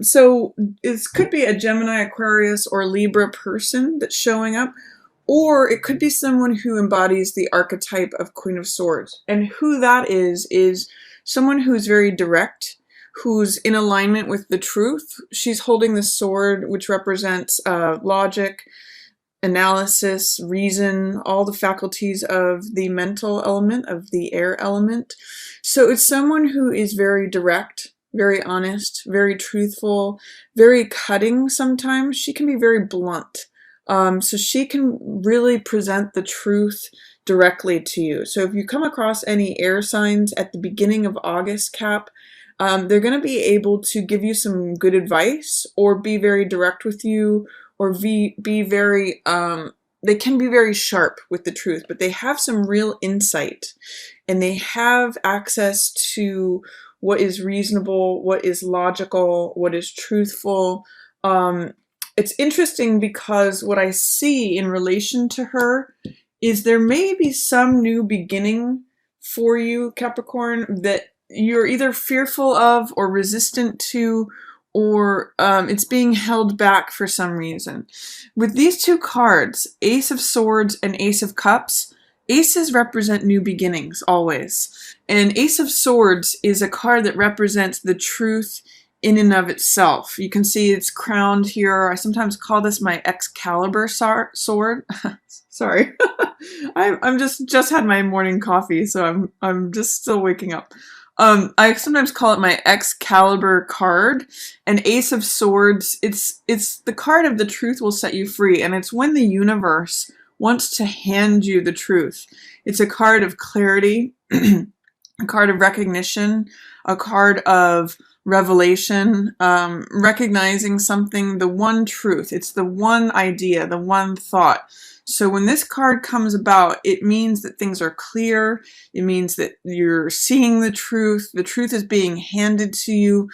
So it could be a Gemini, Aquarius, or Libra person that's showing up, or it could be someone who embodies the archetype of Queen of Swords. And who that is someone who's very direct, who's in alignment with the truth. She's holding the sword, which represents logic, analysis, reason, all the faculties of the mental element, of the air element. So it's someone who is very direct, very honest, very truthful, very cutting sometimes. She can be very blunt. So she can really present the truth directly to you. So if you come across any air signs at the beginning of August, Cap, they're going to be able to give you some good advice or be very direct with you or be very, they can be very sharp with the truth, but they have some real insight and they have access to what is reasonable, what is logical, what is truthful. It's interesting because what I see in relation to her is there may be some new beginning for you, Capricorn, that you're either fearful of or resistant to, or it's being held back for some reason. With these two cards, Ace of Swords and Ace of Cups, aces represent new beginnings always. And Ace of Swords is a card that represents the truth in and of itself. You can see it's crowned here. I sometimes call this my Excalibur sword. Sorry. I'm just had my morning coffee, so I'm just still waking up. I sometimes call it my Excalibur card. And Ace of Swords, it's the card of the truth will set you free, and it's when the universe wants to hand you the truth. It's a card of clarity, a card of recognition, a card of revelation, recognizing something, the one truth. It's the one idea, the one thought. So when this card comes about, it means that things are clear. It means that you're seeing the truth. The truth is being handed to you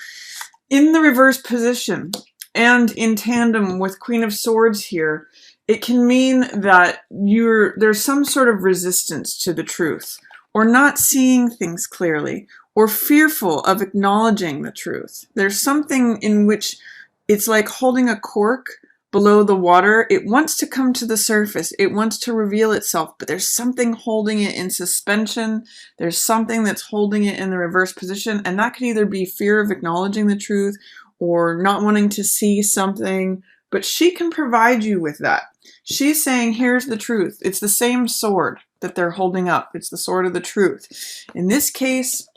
in the reverse position. And in tandem with Queen of Swords here, it can mean that there's some sort of resistance to the truth, or not seeing things clearly, or fearful of acknowledging the truth. There's something in which it's like holding a cork below the water. It wants to come to the surface. It wants to reveal itself, but there's something holding it in suspension. There's something that's holding it in the reverse position, and that could either be fear of acknowledging the truth or not wanting to see something, but she can provide you with that. She's saying, here's the truth. It's the same sword that they're holding up. It's the sword of the truth. In this case,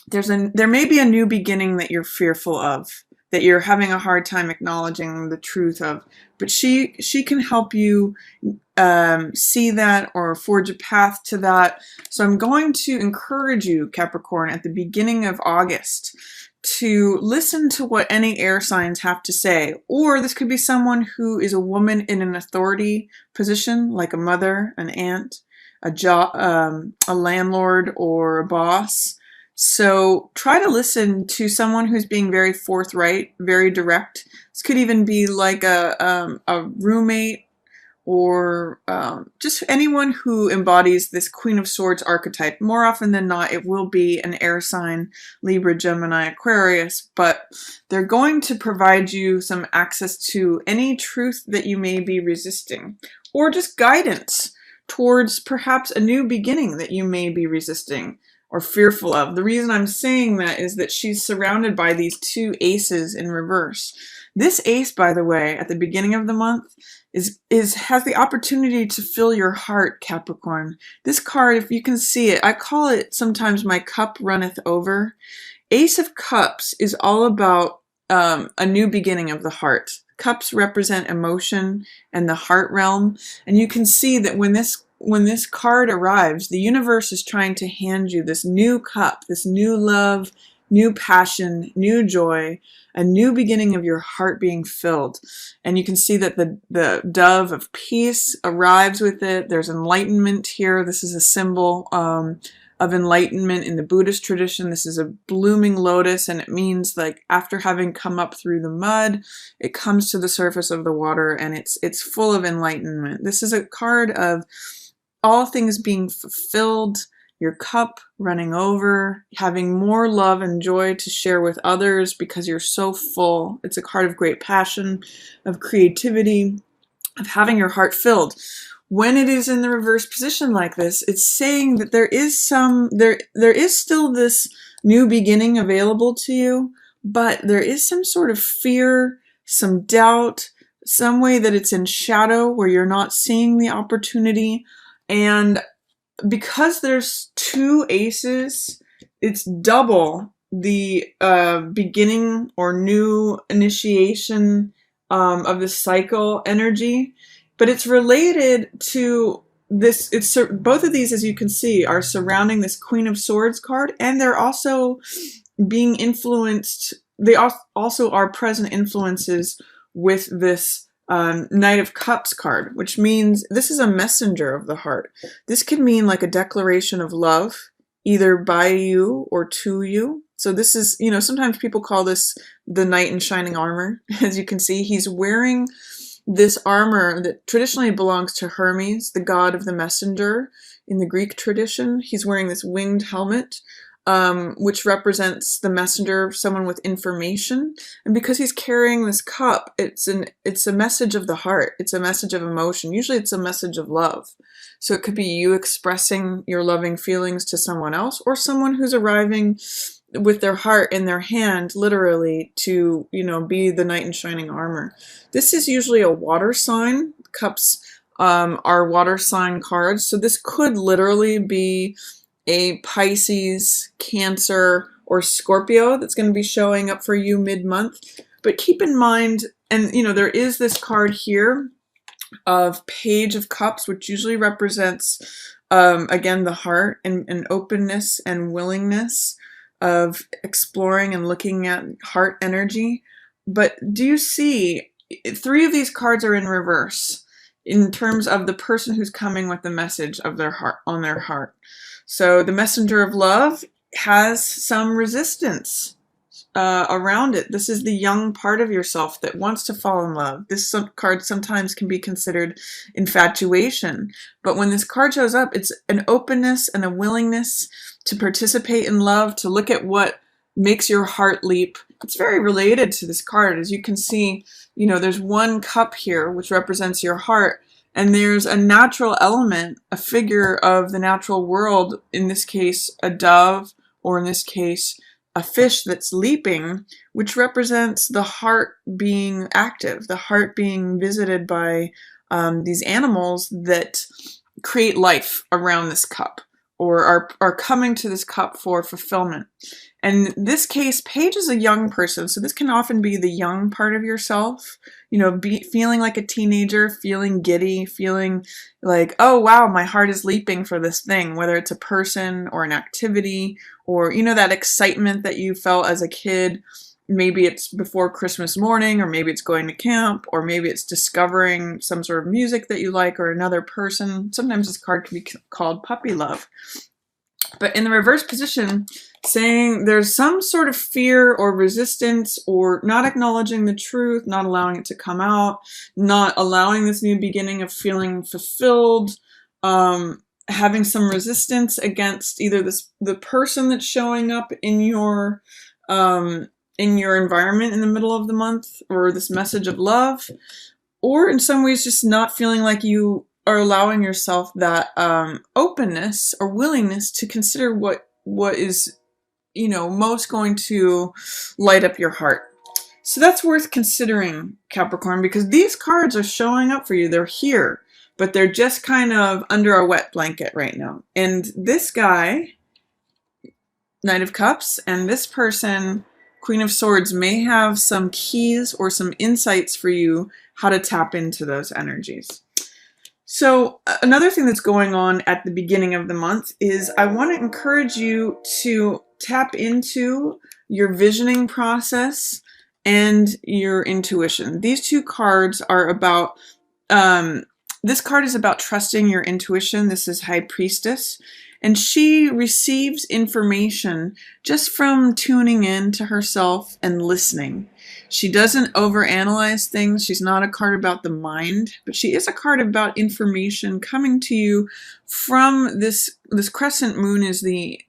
there may be a new beginning that you're fearful of, that you're having a hard time acknowledging the truth of, but she can help you see that or forge a path to that. So I'm going to encourage you, Capricorn, at the beginning of August to listen to what any air signs have to say. Or this could be someone who is a woman in an authority position, like a mother, an aunt, a landlord, or a boss. So try to listen to someone who's being very forthright, very direct. This could even be like a roommate, or just anyone who embodies this Queen of Swords archetype. More often than not, it will be an air sign, Libra, Gemini, Aquarius, but they're going to provide you some access to any truth that you may be resisting, or just guidance towards perhaps a new beginning that you may be resisting or fearful of. The reason I'm saying that is that she's surrounded by these two aces in reverse. This ace, by the way, at the beginning of the month has the opportunity to fill your heart, Capricorn. This card, if you can see it, I call it sometimes my cup runneth over. Ace of Cups is all about a new beginning of the heart. Cups represent emotion and the heart realm, and you can see that when this card arrives, the universe is trying to hand you this new cup, this new love, new passion, new joy, a new beginning of your heart being filled. And you can see that the dove of peace arrives with it. There's enlightenment here. This is a symbol of enlightenment in the Buddhist tradition. This is a blooming lotus, and it means like after having come up through the mud, it comes to the surface of the water, and it's full of enlightenment. This is a card of all things being fulfilled, your cup running over, having more love and joy to share with others because you're so full. It's a card of great passion, of creativity, of having your heart filled. When it is in the reverse position like this, it's saying that there is still this new beginning available to you, but there is some sort of fear, some doubt, some way that it's in shadow where you're not seeing the opportunity. And because there's two aces, it's double the beginning or new initiation of the cycle energy, but it's related to this. It's both of these, as you can see, are surrounding this Queen of Swords card, and they're also being influenced. They also are present influences with this Knight of Cups card, which means this is a messenger of the heart. This can mean like a declaration of love, either by you or to you. So this is, sometimes people call this the knight in shining armor. As you can see, he's wearing this armor that traditionally belongs to Hermes, the god of the messenger in the Greek tradition. He's wearing this winged helmet, which represents the messenger, someone with information. And because he's carrying this cup, it's a message of the heart. It's a message of emotion. Usually it's a message of love. So it could be you expressing your loving feelings to someone else, or someone who's arriving with their heart in their hand, literally, to, be the knight in shining armor. This is usually a water sign. Cups are water sign cards. So this could literally be a Pisces, Cancer, or Scorpio that's going to be showing up for you mid-month. But keep in mind, and there is this card here of Page of Cups, which usually represents, again, the heart and openness and willingness of exploring and looking at heart energy. But do you see, 3 of these cards are in reverse in terms of the person who's coming with the message of their heart on their heart. So the messenger of love has some resistance around it. This is the young part of yourself that wants to fall in love. This card sometimes can be considered infatuation. But when this card shows up, it's an openness and a willingness to participate in love, to look at what makes your heart leap. It's very related to this card. As you can see, there's one cup here, which represents your heart. And there's a natural element, a figure of the natural world, in this case, a dove, or in this case, a fish that's leaping, which represents the heart being active, the heart being visited by these animals that create life around this cup, or are coming to this cup for fulfillment. And in this case, Paige is a young person, so this can often be the young part of yourself, feeling like a teenager, feeling giddy, feeling like, oh wow, my heart is leaping for this thing, whether it's a person or an activity, or that excitement that you felt as a kid. Maybe it's before Christmas morning, or maybe it's going to camp, or maybe it's discovering some sort of music that you like, or another person. Sometimes this card can be called puppy love. But in the reverse position, saying there's some sort of fear or resistance, or not acknowledging the truth, not allowing it to come out, not allowing this new beginning of feeling fulfilled, having some resistance against either the person that's showing up in your environment in the middle of the month, or this message of love, or in some ways just not feeling like you are allowing yourself that openness or willingness to consider what is most going to light up your heart. So that's worth considering, Capricorn, because these cards are showing up for you. They're here, but they're just kind of under a wet blanket right now. And this guy, Knight of Cups, and this person, Queen of Swords, may have some keys or some insights for you how to tap into those energies. So another thing that's going on at the beginning of the month is I want to encourage you to tap into your visioning process and your intuition. These two cards are about, this card is about trusting your intuition. This is High Priestess. And she receives information just from tuning in to herself and listening. She doesn't overanalyze things. She's not a card about the mind, but she is a card about information coming to you from this crescent moon is the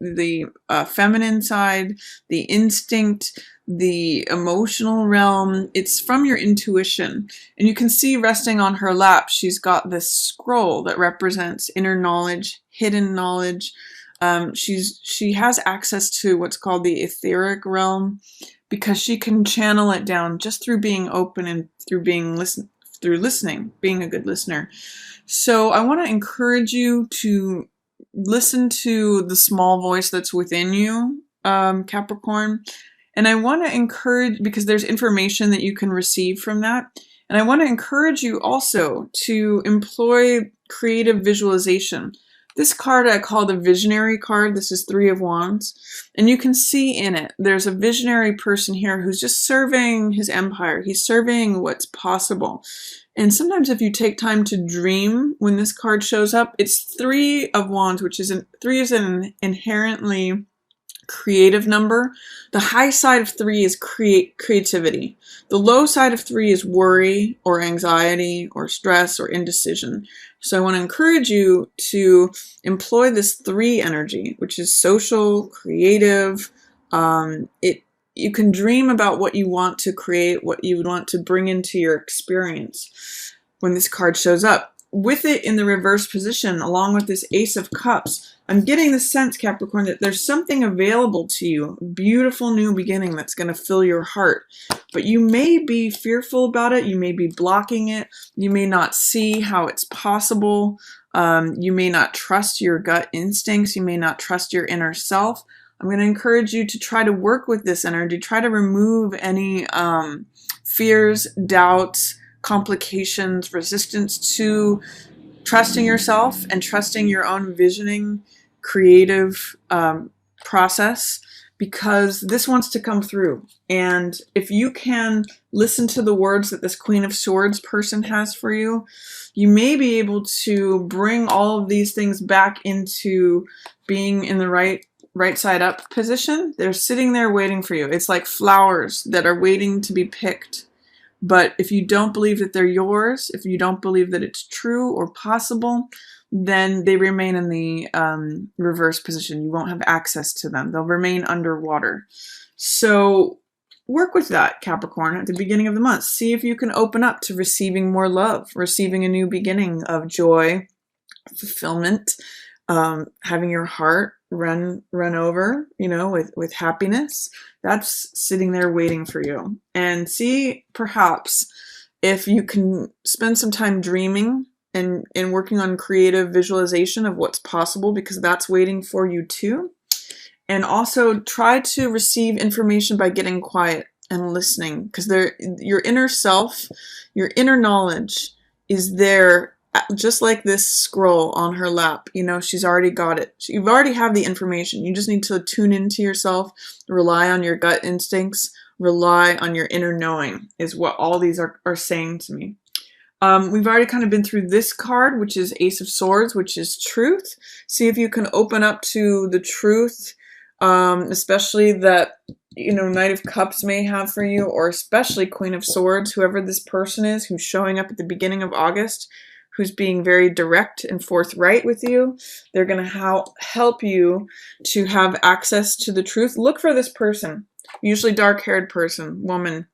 feminine side, the instinct, the emotional realm. It's from your intuition. And you can see resting on her lap, she's got this scroll that represents inner knowledge, hidden knowledge. She has access to what's called the etheric realm because she can channel it down just through being open and through listening, being a good listener. So I want to encourage you to listen to the small voice that's within you, Capricorn. And I want to encourage, because there's information that you can receive from that. And I want to encourage you also to employ creative visualization. This card I call the visionary card. This is 3 of Wands. And you can see in it, there's a visionary person here who's just serving his empire. He's serving what's possible. And sometimes if you take time to dream when this card shows up, it's 3 of Wands, which is 3 is an inherently creative number. The high side of 3 is creativity. The low side of 3 is worry or anxiety or stress or indecision. So I want to encourage you to employ this 3 energy, which is social, creative. You can dream about what you want to create, what you would want to bring into your experience when this card shows up. With it in the reverse position, along with this Ace of Cups, I'm getting the sense, Capricorn, that there's something available to you, a beautiful new beginning that's going to fill your heart. But you may be fearful about it. You may be blocking it. You may not see how it's possible. You may not trust your gut instincts. You may not trust your inner self. I'm going to encourage you to try to work with this energy. Try to remove any fears, doubts, complications, resistance to trusting yourself and trusting your own visioning, creative process, because this wants to come through. And if you can listen to the words that this Queen of Swords person has for you, you may be able to bring all of these things back into being in the right side up position. They're sitting there waiting for you. It's like flowers that are waiting to be picked. But if you don't believe that they're yours, if you don't believe that it's true or possible, then they remain in the reverse position. You won't have access to them. They'll remain underwater. So work with that, Capricorn, at the beginning of the month. See if you can open up to receiving more love, receiving a new beginning of joy, fulfillment, having your heart run over, with happiness. That's sitting there waiting for you. And see, perhaps, if you can spend some time dreaming and working on creative visualization of what's possible, because that's waiting for you too. And also try to receive information by getting quiet and listening, because your inner self, your inner knowledge is there. Just like this scroll on her lap, she's already got it. You already have the information. You just need to tune into yourself, rely on your gut instincts, rely on your inner knowing, is what all these are saying to me. We've already kind of been through this card, which is Ace of Swords, which is truth. See if you can open up to the truth, especially that, Knight of Cups may have for you, or especially Queen of Swords, whoever this person is who's showing up at the beginning of August, who's being very direct and forthright with you. They're going to help you to have access to the truth. Look for this person, usually dark-haired person, woman.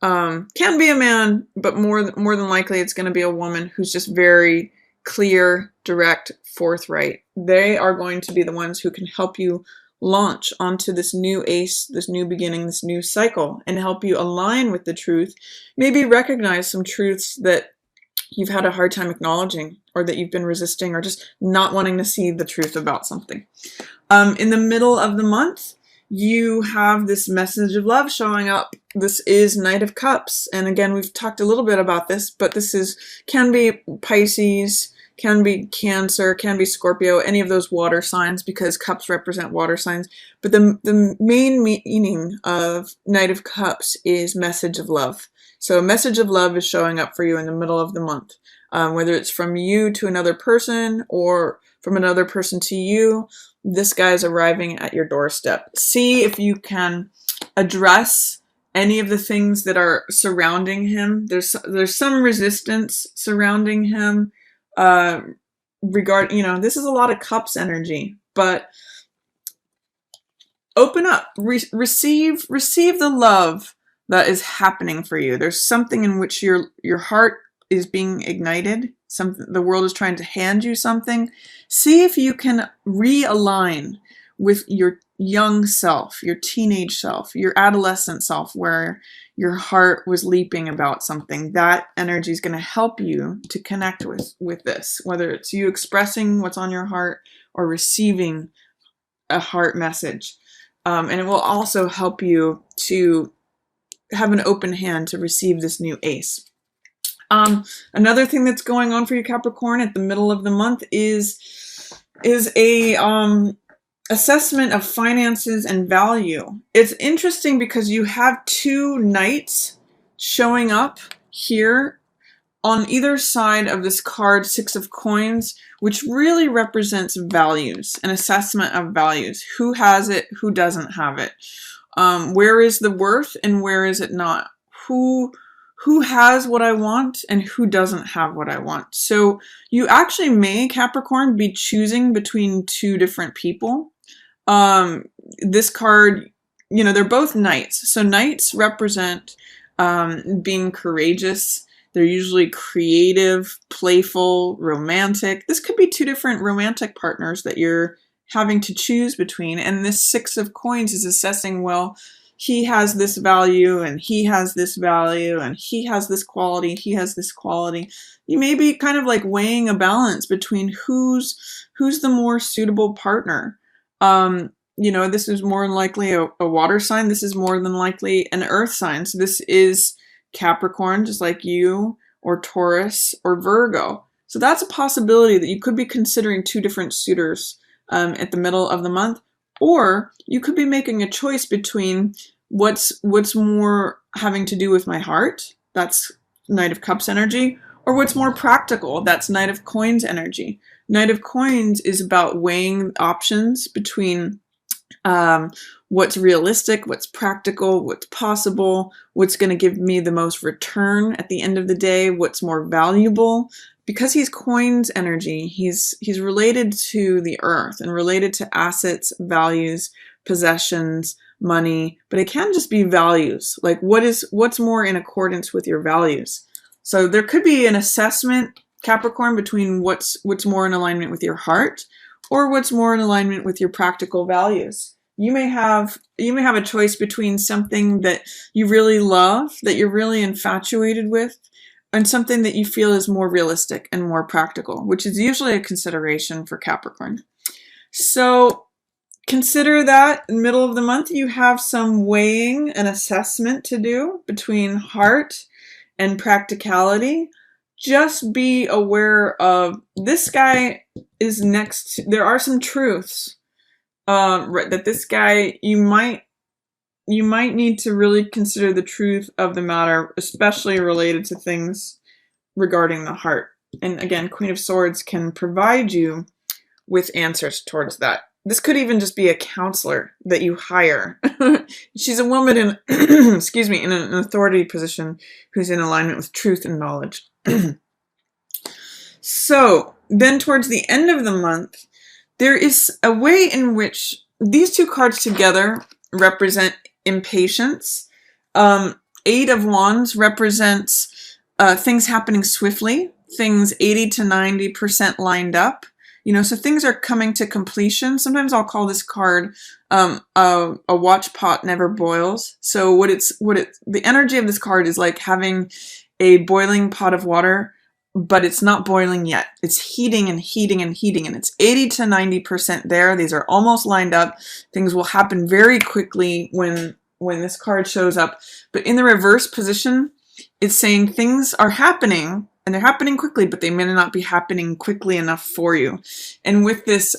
Can be a man, but more than likely it's going to be a woman who's just very clear, direct, forthright. They are going to be the ones who can help you launch onto this new ace, this new beginning, this new cycle, and help you align with the truth. Maybe recognize some truths that you've had a hard time acknowledging, or that you've been resisting, or just not wanting to see the truth about something. In the middle of the month, you have this message of love showing up. This is Knight of Cups. And again, we've talked a little bit about this, but this can be Pisces, can be Cancer, can be Scorpio, any of those water signs, because cups represent water signs. But the main meaning of Knight of Cups is message of love. So a message of love is showing up for you in the middle of the month, whether it's from you to another person or from another person to you. This guy is arriving at your doorstep. See if you can address any of the things that are surrounding him. There's some resistance surrounding him. This is a lot of cups energy, but open up, receive the love that is happening for you. There's something in which your heart is being ignited. The world is trying to hand you something. See if you can realign with your young self, your teenage self, your adolescent self, where your heart was leaping about something. That energy is going to help you to connect with this, whether it's you expressing what's on your heart or receiving a heart message. And it will also help you to have an open hand to receive this new ace. Another thing that's going on for you, Capricorn, at the middle of the month is a assessment of finances and value. It's interesting because you have two knights showing up here on either side of this card, Six of Coins, which really represents values, an assessment of values. Who has it? Who doesn't have it? Where is the worth and where is it not? Who has what I want and who doesn't have what I want? So you actually may, Capricorn, be choosing between two different people. This card, they're both knights. So knights represent being courageous. They're usually creative, playful, romantic. This could be two different romantic partners that you're having to choose between. And this Six of Coins is assessing, well, he has this value and he has this value and he has this quality, he has this quality. You may be kind of like weighing a balance between who's the more suitable partner. This is more than likely a water sign. This is more than likely an earth sign. So this is Capricorn, just like you, or Taurus, or Virgo. So that's a possibility that you could be considering two different suitors at the middle of the month, or you could be making a choice between what's more having to do with my heart, that's Knight of Cups energy, or what's more practical, that's Knight of Coins energy. Knight of Coins is about weighing options between what's realistic, what's practical, what's possible, what's going to give me the most return at the end of the day, what's more valuable. Because he's Coins energy, he's related to the earth and related to assets, values, possessions, money, but it can just be values. Like what's more in accordance with your values. So there could be an assessment, Capricorn, between what's more in alignment with your heart or what's more in alignment with your practical values. You may have a choice between something that you really love, that you're really infatuated with, and something that you feel is more realistic and more practical, which is usually a consideration for Capricorn. So consider that in the middle of the month, you have some weighing and assessment to do between heart and practicality. Just be aware of this guy is next. There are some truths that this guy, you might need to really consider the truth of the matter, especially related to things regarding the heart. And again, Queen of Swords can provide you with answers towards that. This could even just be a counselor that you hire. She's a woman in, excuse me, in an authority position who's in alignment with truth and knowledge. So then towards the end of the month, there is a way in which these two cards together represent impatience. Eight of Wands represents things happening swiftly, things 80 to 90% lined up. So things are coming to completion. Sometimes I'll call this card a watch pot never boils. So the energy of this card is like having a boiling pot of water, but it's not boiling yet. It's heating and heating and heating, and it's 80 to 90% there. These are almost lined up. Things will happen very quickly when this card shows up. But in the reverse position, it's saying things are happening, and they're happening quickly, but they may not be happening quickly enough for you. And with this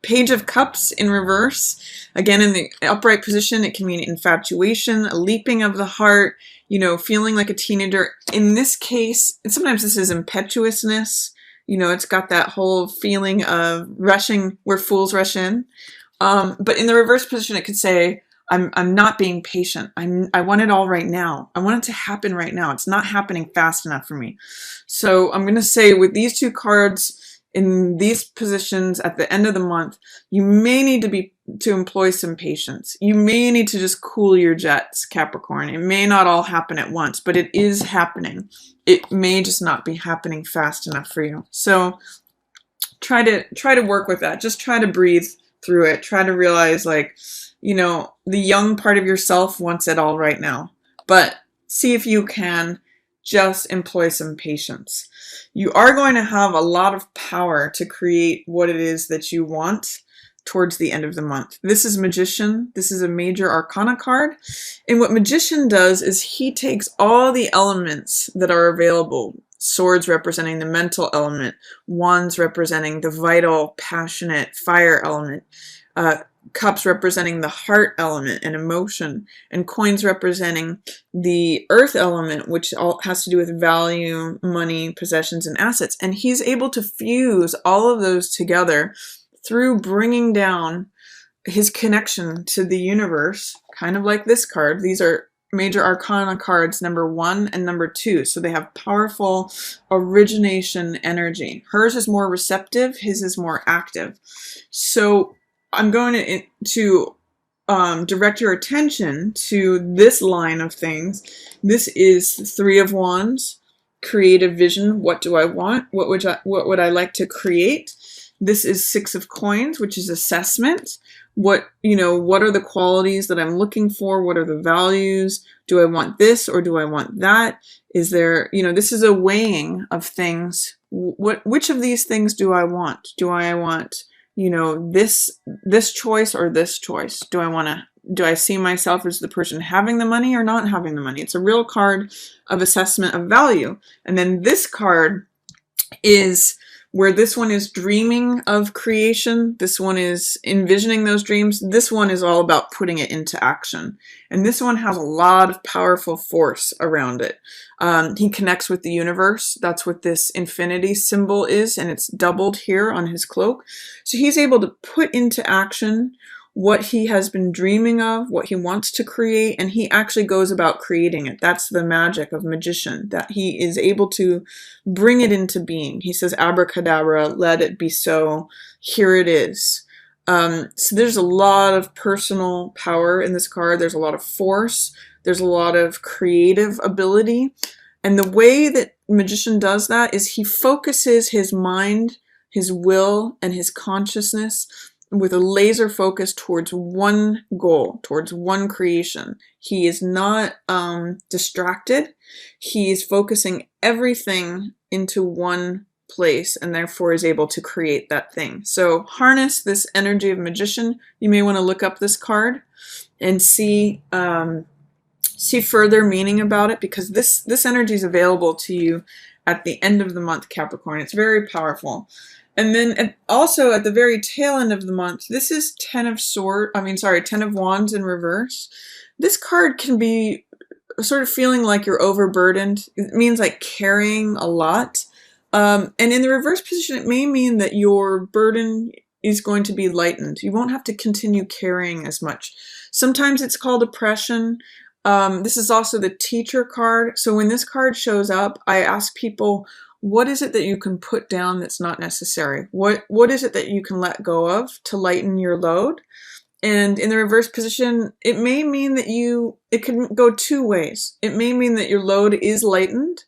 Page of Cups in reverse, again in the upright position, it can mean infatuation, a leaping of the heart, feeling like a teenager. In this case, and sometimes this is impetuousness, You know, it's got that whole feeling of rushing where fools rush in. But in the reverse position, it could say, I'm not being patient. I want it all right now. I want it to happen right now. It's not happening fast enough for me. So I'm going to say with these two cards in these positions at the end of the month, you may need to employ some patience. You may need to just cool your jets, Capricorn. It may not all happen at once, but it is happening. It may just not be happening fast enough for you. So try to work with that. Just try to breathe through it. Try to realize, like, you know, the young part of yourself wants it all right now, but see if you can just employ some patience. You are going to have a lot of power to create what it is that you want towards the end of the month. This is Magician. This is a major arcana card. And what Magician does is he takes all the elements that are available. Swords representing the mental element, wands representing the vital, passionate fire element, cups representing the heart element and emotion, and coins representing the earth element, which all has to do with value, money, possessions, and assets. And he's able to fuse all of those together through bringing down his connection to the universe, kind of like this card. These are major arcana cards, number 1 and number 2. So they have powerful origination energy. Hers is more receptive, his is more active. So I'm going to direct your attention to this line of things. This is 3 of Wands, creative vision. What do I want? What would I like to create? This is 6 of Coins, which is assessment. What are the qualities that I'm looking for? What are the values? Do I want this or do I want that? Is there, this is a weighing of things. Which of these things do I want? Do I want, this choice or this choice? Do I see myself as the person having the money or not having the money? It's a real card of assessment of value. And then this card is where this one is dreaming of creation. This one is envisioning those dreams. This one is all about putting it into action. And this one has a lot of powerful force around it. He connects with the universe. That's what this infinity symbol is, and it's doubled here on his cloak. So he's able to put into action what he has been dreaming of, what he wants to create, and he actually goes about creating it. That's the magic of Magician, that he is able to bring it into being. He says, abracadabra, let it be so, here it is. So there's a lot of personal power in this card. There's a lot of force. There's a lot of creative ability. And the way that Magician does that is he focuses his mind, his will, and his consciousness with a laser focus towards one goal, towards one creation. He is not distracted. He is focusing everything into one place and therefore is able to create that thing. So harness this energy of Magician. You may want to look up this card and see further meaning about it, because this energy is available to you at the end of the month, Capricorn. It's very powerful. And then also at the very tail end of the month, this is 10 of Wands in reverse. This card can be sort of feeling like you're overburdened. It means like carrying a lot. And in the reverse position, it may mean that your burden is going to be lightened. You won't have to continue carrying as much. Sometimes it's called oppression. This is also the teacher card. So when this card shows up, I ask people, what is it that you can put down that's not necessary? What is it that you can let go of to lighten your load? And in the reverse position, it may mean that it can go 2 ways. It may mean that your load is lightened,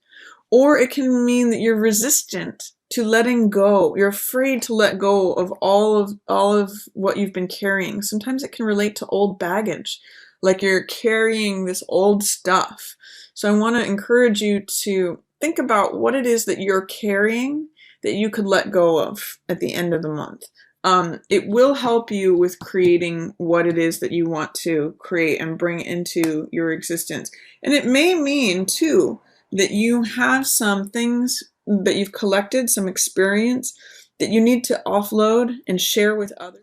or it can mean that you're resistant to letting go. You're afraid to let go of all of what you've been carrying. Sometimes it can relate to old baggage, like you're carrying this old stuff. So I want to encourage you to think about what it is that you're carrying that you could let go of at the end of the month. It will help you with creating what it is that you want to create and bring into your existence. And it may mean, too, that you have some things that you've collected, some experience that you need to offload and share with others.